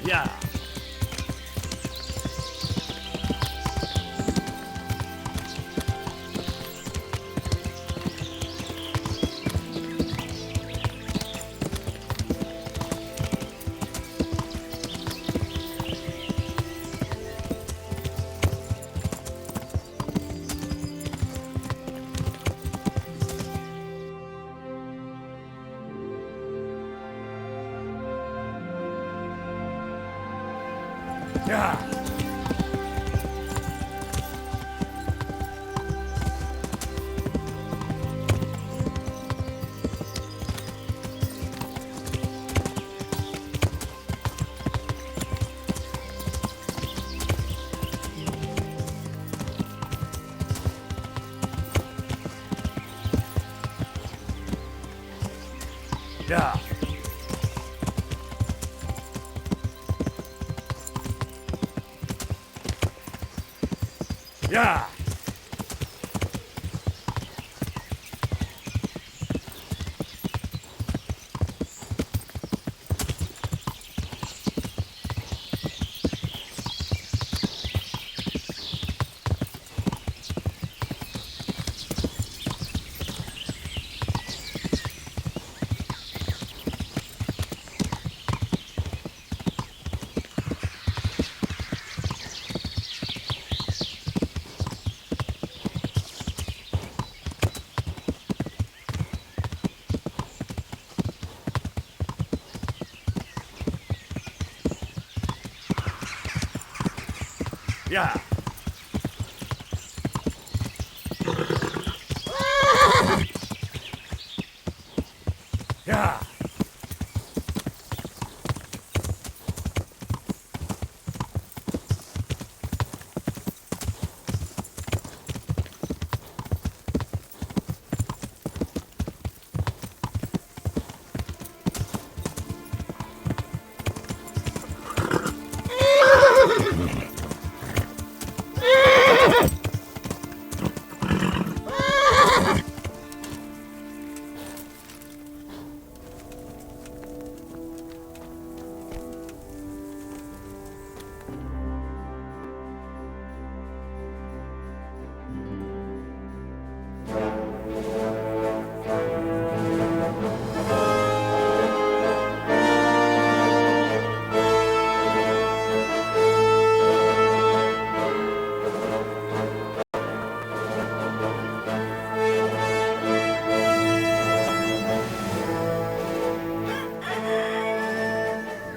Yeah. Yeah. Yeah. Yeah. Yeah. Yeah.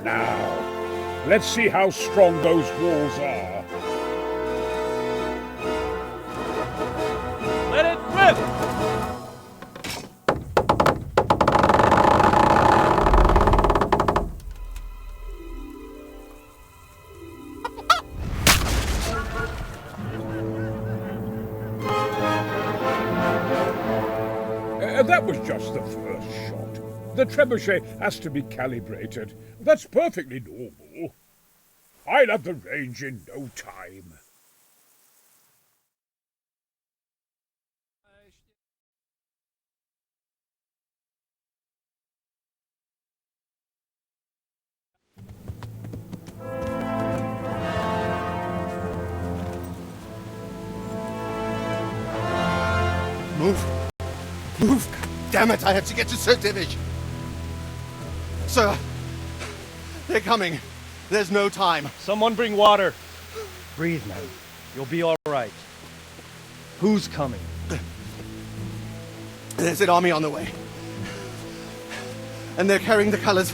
Now, let's see how strong those walls are. Let it rip! That was just the first shot. The trebuchet has to be calibrated. That's perfectly normal. I'll have the range in no time. Move! Move! Damn it, I have to get to Sir Divish! Sir! They're coming! There's no time! Someone bring water. Breathe, man. You'll be all right. Who's coming? There's an army on the way. And they're carrying the colors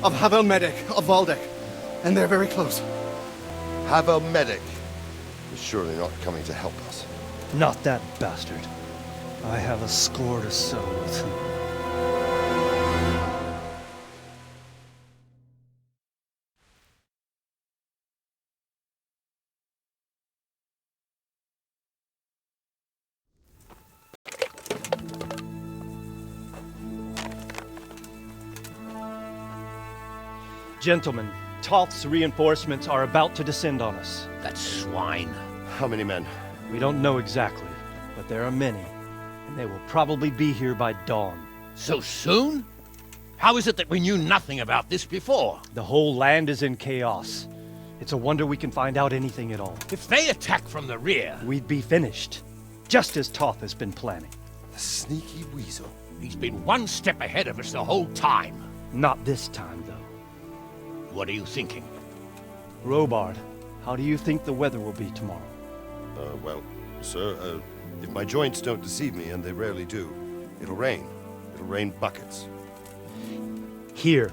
of Havel Medic of Valdek. And they're very close. Havel Medic is surely not coming to help us. Not that bastard. I have a score to settle with him. Gentlemen, Toth's reinforcements are about to descend on us. That swine. How many men? We don't know exactly, but there are many, and they will probably be here by dawn. So soon? How is it that we knew nothing about this before? The whole land is in chaos. It's a wonder we can find out anything at all. If they attack from the rear... We'd be finished, just as Toth has been planning. The sneaky weasel. He's been one step ahead of us the whole time. Not this time, though. What are you thinking? Robard, how do you think the weather will be tomorrow? Well, sir, if my joints don't deceive me, and they rarely do, it'll rain. It'll rain buckets. Here.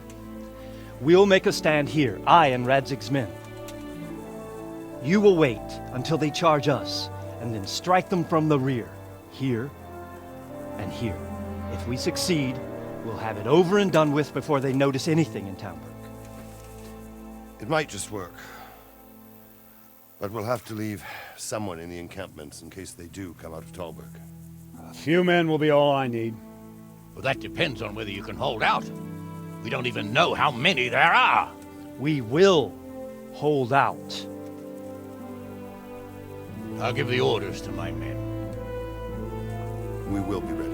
We'll make a stand here, I and Radzig's men. You will wait until they charge us, and then strike them from the rear. Here and here. If we succeed, we'll have it over and done with before they notice anything in Townburg. It might just work. But we'll have to leave someone in the encampments in case they do come out of Talberg. A few men will be all I need. Well, that depends on whether you can hold out. We don't even know how many there are. We will hold out. I'll give the orders to my men. We will be ready.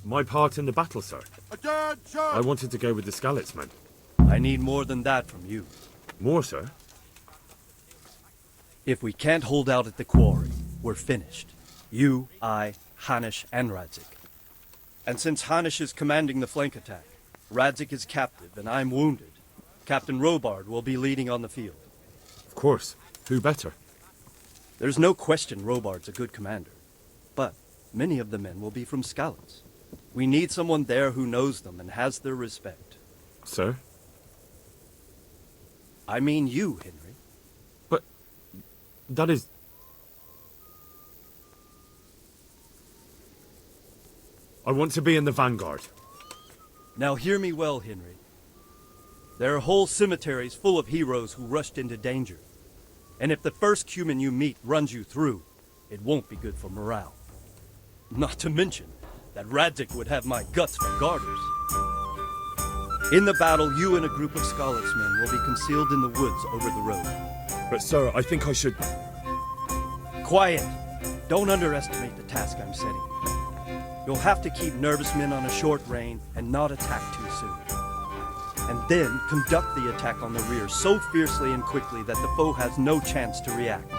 My part in the battle, sir. Attention! I wanted to go with the Skalitz men. I need more than that from you. More, sir? If we can't hold out at the quarry, we're finished. You, I, Hanish, and Radzik. And since Hanish is commanding the flank attack, Radzik is captive and I'm wounded, Captain Robard will be leading on the field. Of course. Who better? There's no question Robard's a good commander, but many of the men will be from Skalitz. We need someone there who knows them and has their respect. Sir? I mean you, Henry. But... that is... I want to be in the vanguard. Now hear me well, Henry. There are whole cemeteries full of heroes who rushed into danger. And if the first human you meet runs you through, it won't be good for morale. Not to mention that Radzik would have my guts for garters. In the battle, you and a group of Skalitz men will be concealed in the woods over the road. But sir, I think I should... Quiet! Don't underestimate the task I'm setting you. You'll have to keep nervous men on a short rein and not attack too soon. And then conduct the attack on the rear so fiercely and quickly that the foe has no chance to react.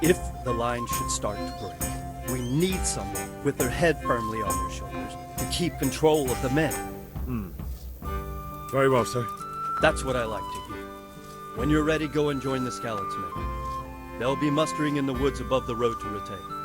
If the line should start to break, we need someone with their head firmly on their shoulders to keep control of the men. Very well, sir. That's what I like to hear. When you're ready, go and join the Skalitz men. They'll be mustering in the woods above the road to Ratay.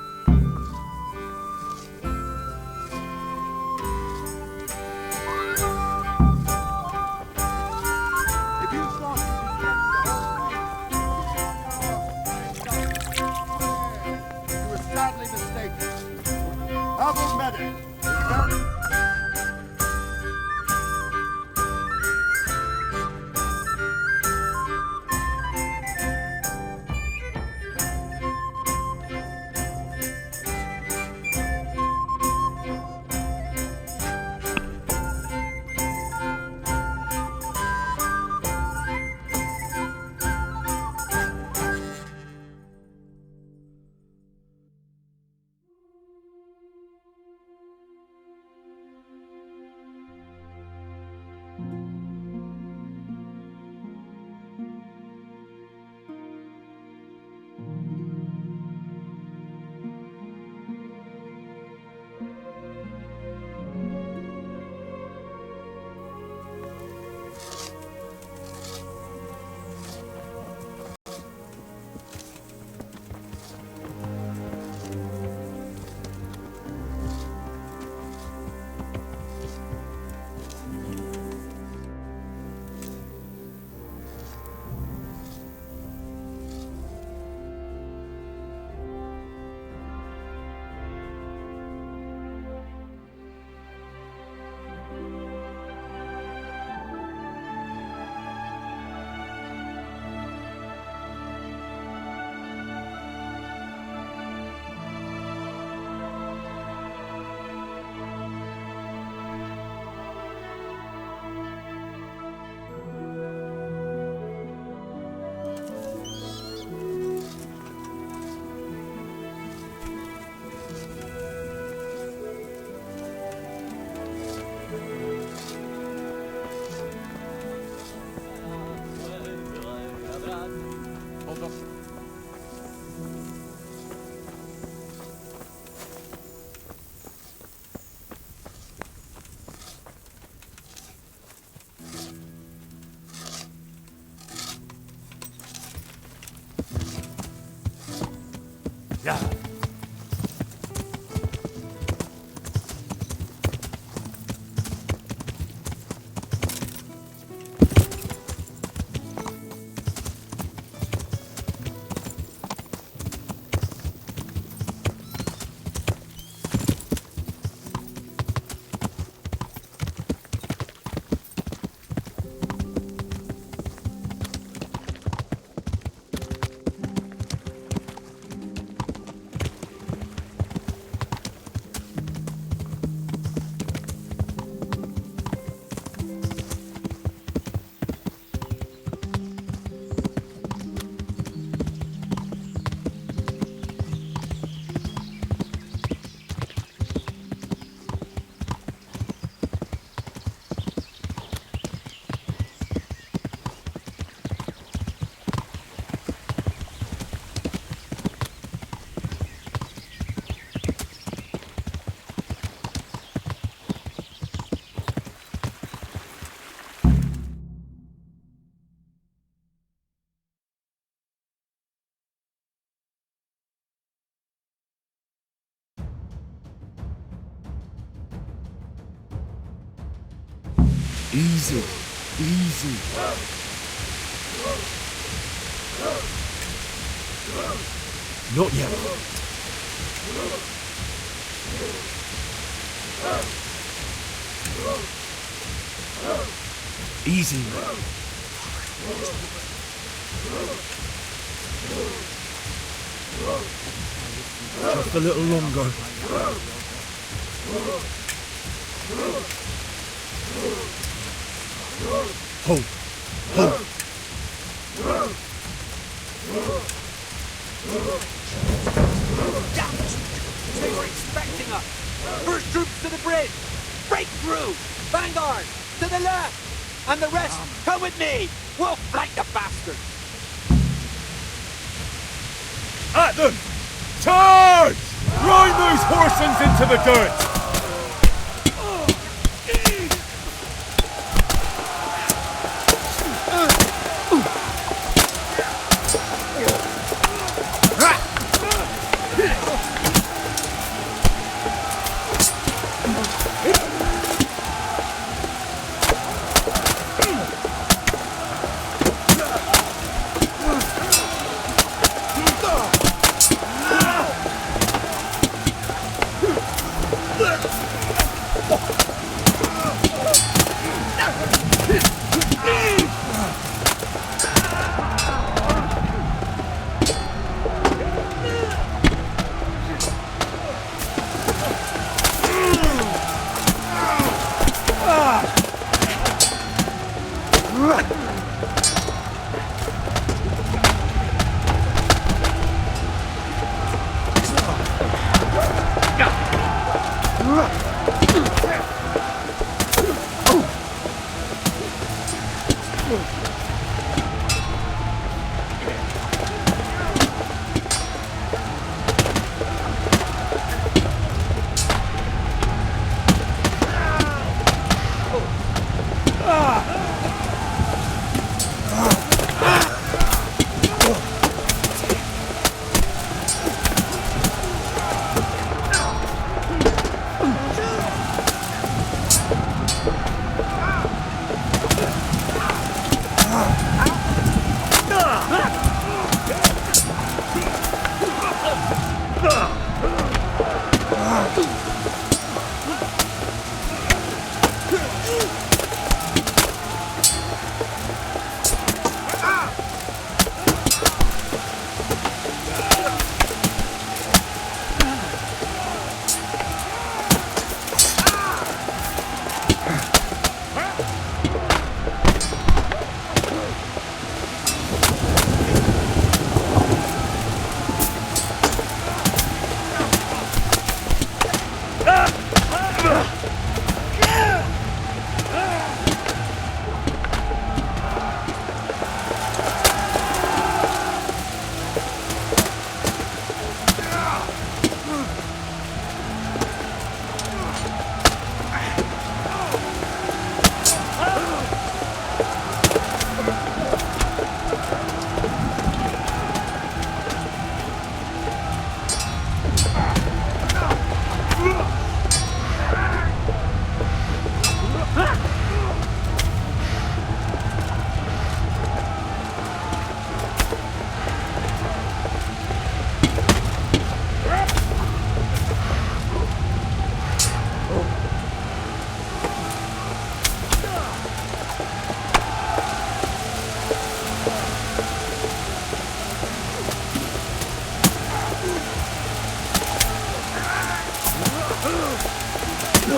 Easy. Easy. Not yet. Easy. Just a little longer. Hold. Hold. Damn it! They were expecting us! First troops to the bridge! Break through! Vanguard! To the left! And the rest, come with me! We'll flank the bastards! At them! Charge! Grind those horsens into the dirt! To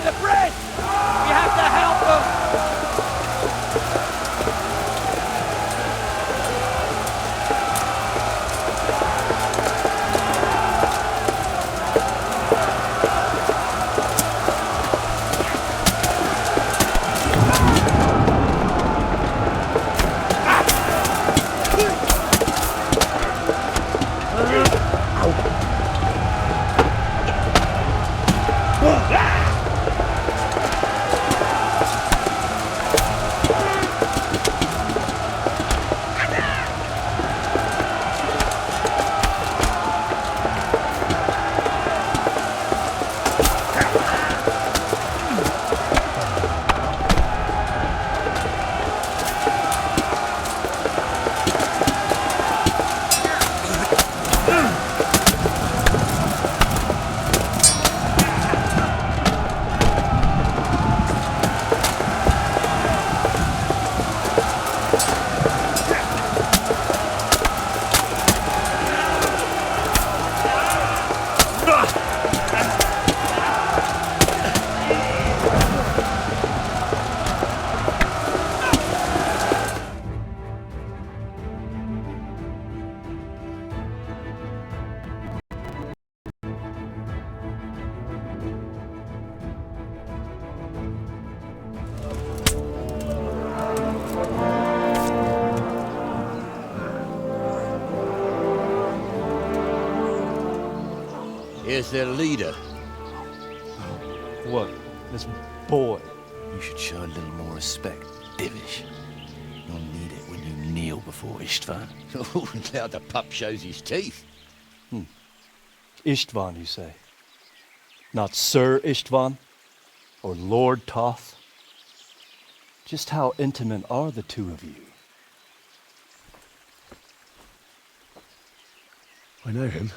the bridge! We have to help them! Here's their leader. What? This boy? You should show a little more respect, Divish. You'll need it when you kneel before Istvan. Oh, now the pup shows his teeth. Istvan, you say? Not Sir Istvan? Or Lord Toth? Just how intimate are the two of you? I know him.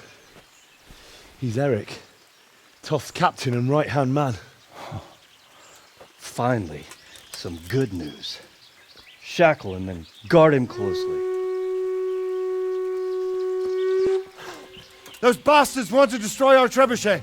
He's Eric, Toth's captain and right-hand man. Finally, some good news. Shackle him and guard him closely. Those bastards want to destroy our trebuchet.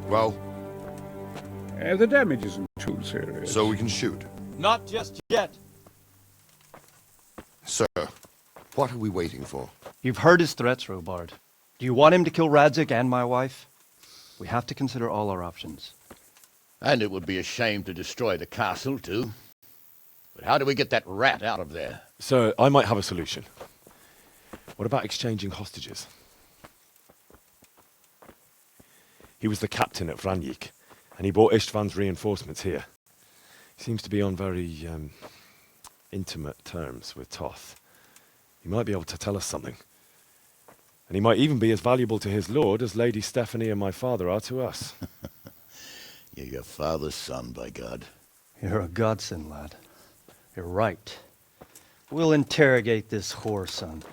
Well, The damage isn't too serious. so we can shoot. Not just yet. Sir, what are we waiting for? You've heard his threats, Robard. Do you want him to kill Radzig and my wife? We have to consider all our options. And it would be a shame to destroy the castle, too. But how do we get that rat out of there? Sir, I might have a solution. What about exchanging hostages? He was the captain at Vranjik, and he brought Istvan's reinforcements here. He seems to be on very, intimate terms with Toth. He might be able to tell us something. And he might even be as valuable to his lord as Lady Stephanie and my father are to us. You're your father's son, by God. You're a godsend, lad. You're right. We'll interrogate this whore, son,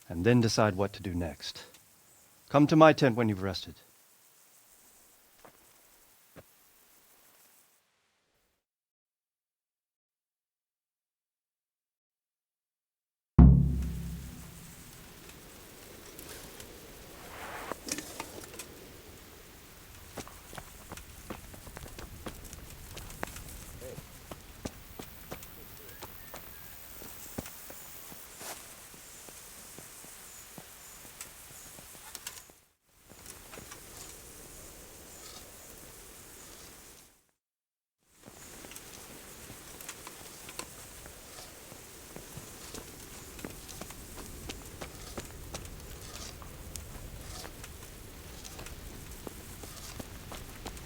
and then decide what to do next. Come to my tent when you've rested.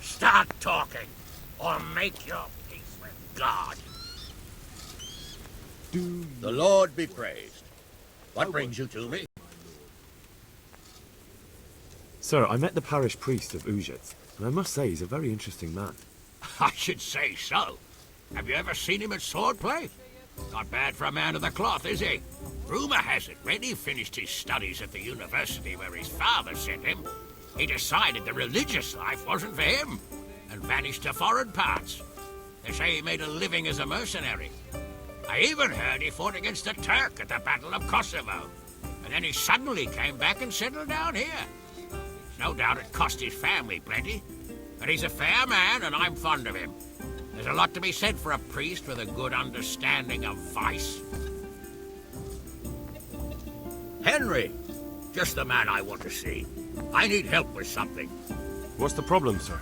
Start talking, or make your peace with God. The Lord be praised. What brings you to me? Sir, I met the parish priest of Uzhitz, and I must say he's a very interesting man. I should say so. Have you ever seen him at swordplay? Not bad for a man of the cloth, is he? Rumor has it, when he finished his studies at the university where his father sent him, he decided the religious life wasn't for him, and vanished to foreign parts. They say he made a living as a mercenary. I even heard he fought against the Turk at the Battle of Kosovo. And then he suddenly came back and settled down here. No doubt it cost his family plenty. But he's a fair man, and I'm fond of him. There's a lot to be said for a priest with a good understanding of vice. Henry, just the man I want to see. I need help with something. What's the problem, sir?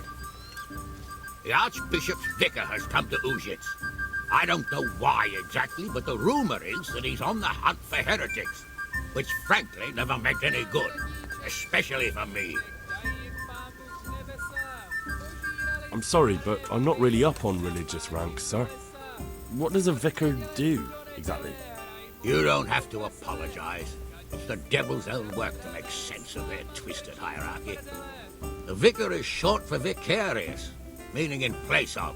The Archbishop's vicar has come to Uzhitz. I don't know why exactly, but the rumor is that he's on the hunt for heretics, which frankly never meant any good, especially for me. I'm sorry, but I'm not really up on religious ranks, sir. What does a vicar do, exactly? You don't have to apologize. It's the devil's own work to make sense of their twisted hierarchy. The vicar is short for vicarious, meaning in place of.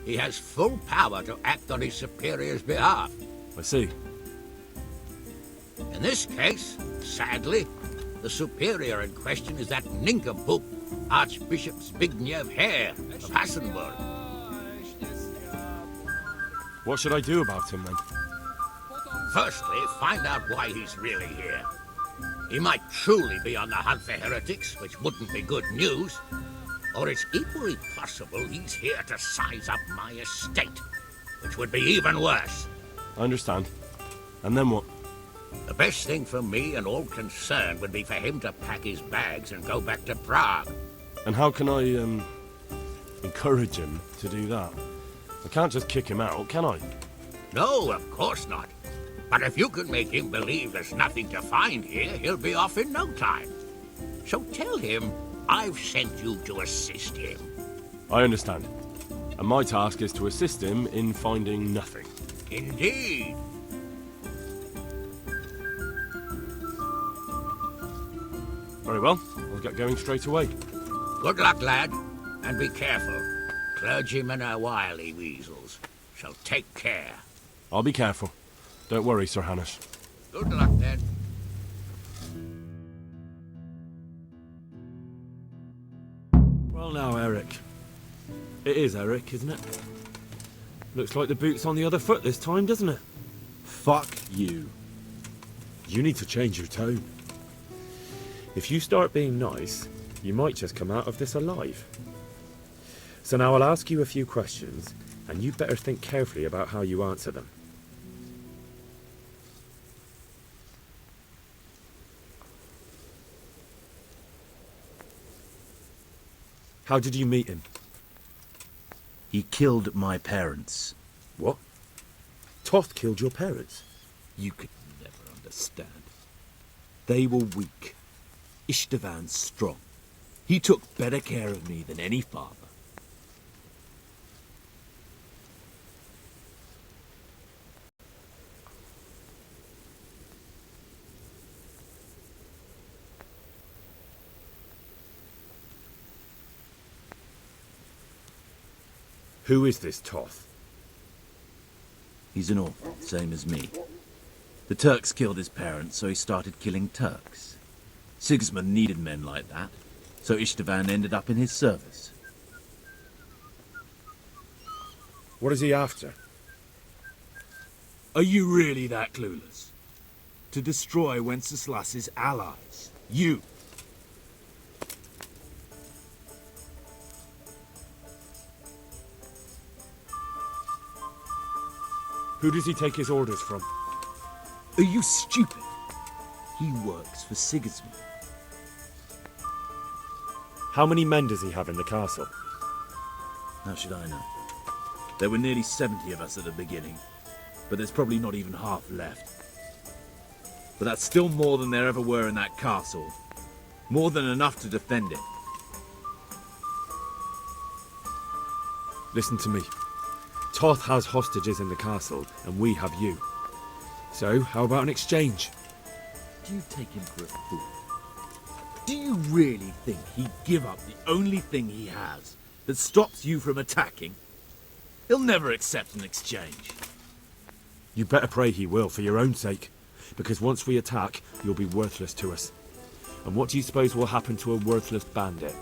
He has full power to act on his superior's behalf. I see. In this case, sadly, the superior in question is that nincompoop, Archbishop Zbigniew Hare of Hassenburg. What should I do about him, then? Firstly, find out why he's really here. He might truly be on the hunt for heretics, which wouldn't be good news. Or it's equally possible he's here to size up my estate, which would be even worse. I understand. And then what? The best thing for me and all concerned would be for him to pack his bags and go back to Prague. And how can I, encourage him to do that? I can't just kick him out, can I? No, of course not. But if you can make him believe there's nothing to find here, he'll be off in no time. So tell him I've sent you to assist him. I understand. And my task is to assist him in finding nothing. Indeed. Very well. I'll get going straight away. Good luck, lad. And be careful. Clergymen are wily weasels. So take care. I'll be careful. Don't worry, Sir Hannes. Good luck, then. Well now, Eric. It is Eric, isn't it? Looks like the boot's on the other foot this time, doesn't it? Fuck you. You need to change your tone. If you start being nice, you might just come out of this alive. So now I'll ask you a few questions, and you better think carefully about how you answer them. How did you meet him? He killed my parents. What? Toth killed your parents? You could never understand. They were weak. Istvan strong. He took better care of me than any father. Who is this Toth? He's an orphan, same as me. The Turks killed his parents, so he started killing Turks. Sigismund needed men like that, so Istvan ended up in his service. What is he after? Are you really that clueless? To destroy Wenceslas's allies. You! Who does he take his orders from? Are you stupid? He works for Sigismund. How many men does he have in the castle? How should I know? There were nearly 70 of us at the beginning, but there's probably not even half left. But that's still more than there ever were in that castle. More than enough to defend it. Listen to me. Toth has hostages in the castle, and we have you. So, how about an exchange? Do you take him for a fool? Do you really think he'd give up the only thing he has that stops you from attacking? He'll never accept an exchange. You better pray he will, for your own sake. Because once we attack, you'll be worthless to us. And what do you suppose will happen to a worthless bandit?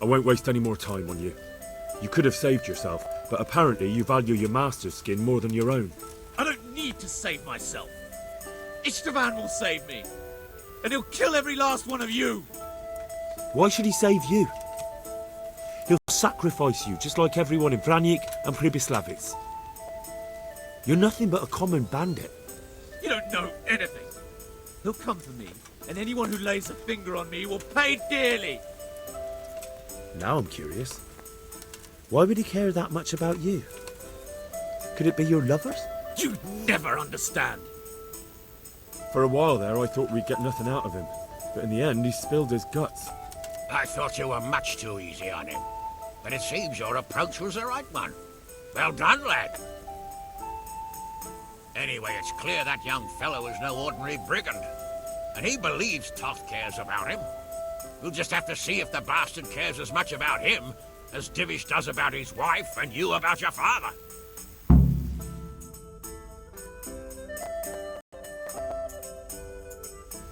I won't waste any more time on you. You could have saved yourself, but apparently you value your master's skin more than your own. I don't need to save myself. Istvan will save me. And he'll kill every last one of you. Why should he save you? He'll sacrifice you, just like everyone in Vranjik and Pribyslavitz. You're nothing but a common bandit. You don't know anything. He'll come for me, and anyone who lays a finger on me will pay dearly. Now I'm curious. Why would he care that much about you? Could it be your lovers? You'd never understand. For a while there, I thought we'd get nothing out of him. But in the end, he spilled his guts. I thought you were much too easy on him. But it seems your approach was the right one. Well done, lad. Anyway, it's clear that young fellow is no ordinary brigand. And he believes Toth cares about him. We'll just have to see if the bastard cares as much about him as Divish does about his wife and you about your father.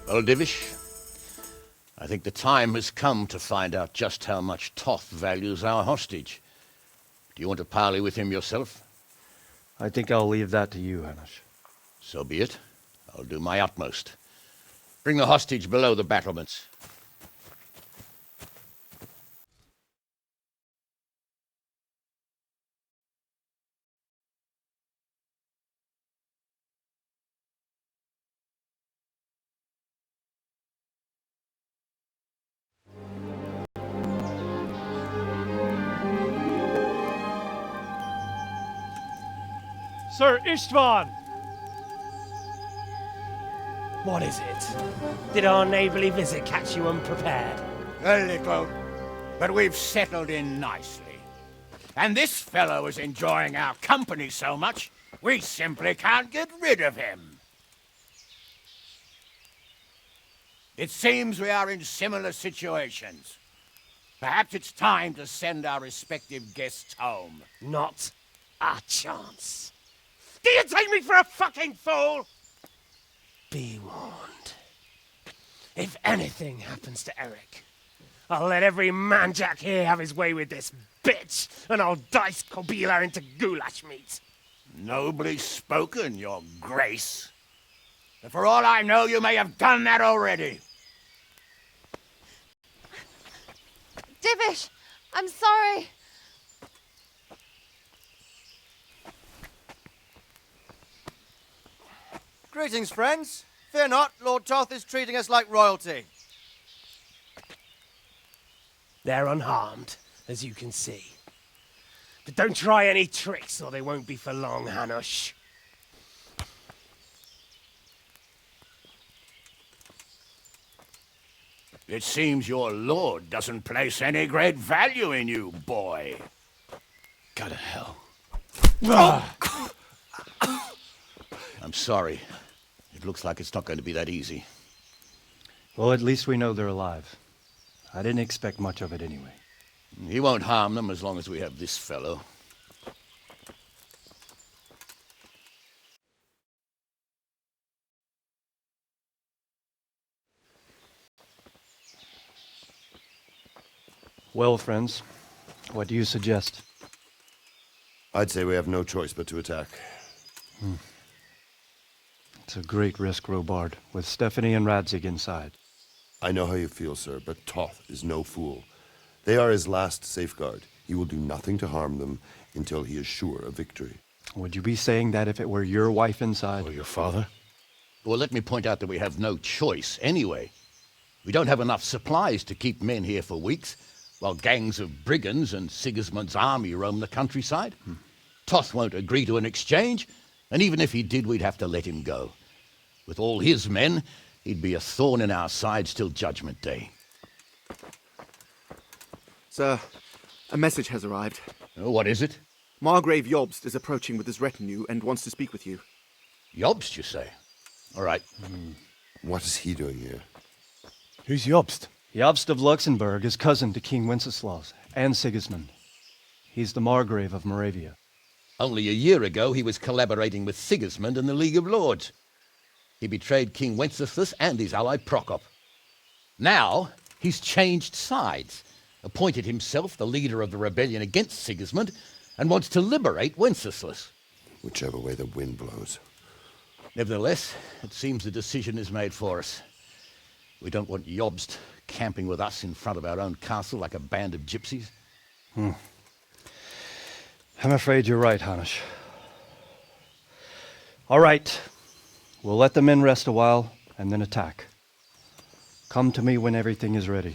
Well, Divish, I think the time has come to find out just how much Toth values our hostage. Do you want to parley with him yourself? I think I'll leave that to you, Hanish. So be it. I'll do my utmost. Bring the hostage below the battlements. Sir Istvan! What is it? Did our neighbourly visit catch you unprepared? A little, but we've settled in nicely. And this fellow is enjoying our company so much, we simply can't get rid of him. It seems we are in similar situations. Perhaps it's time to send our respective guests home. Not a chance. Do you take me for a fucking fool? Be warned. If anything happens to Eric, I'll let every manjack here have his way with this bitch, and I'll dice Kobila into goulash meat. Nobly spoken, your grace. But for all I know, you may have done that already. Divish, I'm sorry. Greetings, friends. Fear not, Lord Toth is treating us like royalty. They're unharmed, as you can see. But don't try any tricks, or they won't be for long, Hanush. It seems your lord doesn't place any great value in you, boy. Go to hell. Oh. I'm sorry. It looks like it's not going to be that easy. Well, at least we know they're alive. I didn't expect much of it anyway. He won't harm them as long as we have this fellow. Well, friends, what do you suggest? I'd say we have no choice but to attack. It's a great risk, Robard, with Stephanie and Radzig inside. I know how you feel, sir, but Toth is no fool. They are his last safeguard. He will do nothing to harm them until he is sure of victory. Would you be saying that if it were your wife inside? Or your father? Well, let me point out that we have no choice anyway. We don't have enough supplies to keep men here for weeks, while gangs of brigands and Sigismund's army roam the countryside. Toth won't agree to an exchange, and even if he did, we'd have to let him go. With all his men, he'd be a thorn in our sides till Judgment Day. Sir, a message has arrived. Oh, what is it? Margrave Jobst is approaching with his retinue and wants to speak with you. Jobst, you say? All right. What is he doing here? Who's Jobst? Jobst of Luxembourg is cousin to King Wenceslaus and Sigismund. He's the Margrave of Moravia. Only a year ago, he was collaborating with Sigismund and the League of Lords. He betrayed King Wenceslas and his ally Prokop. Now, he's changed sides, appointed himself the leader of the rebellion against Sigismund, and wants to liberate Wenceslas. Whichever way the wind blows. Nevertheless, it seems the decision is made for us. We don't want Jobst camping with us in front of our own castle like a band of gypsies. I'm afraid you're right, Hanish. All right. We'll let the men rest a while, and then attack. Come to me when everything is ready.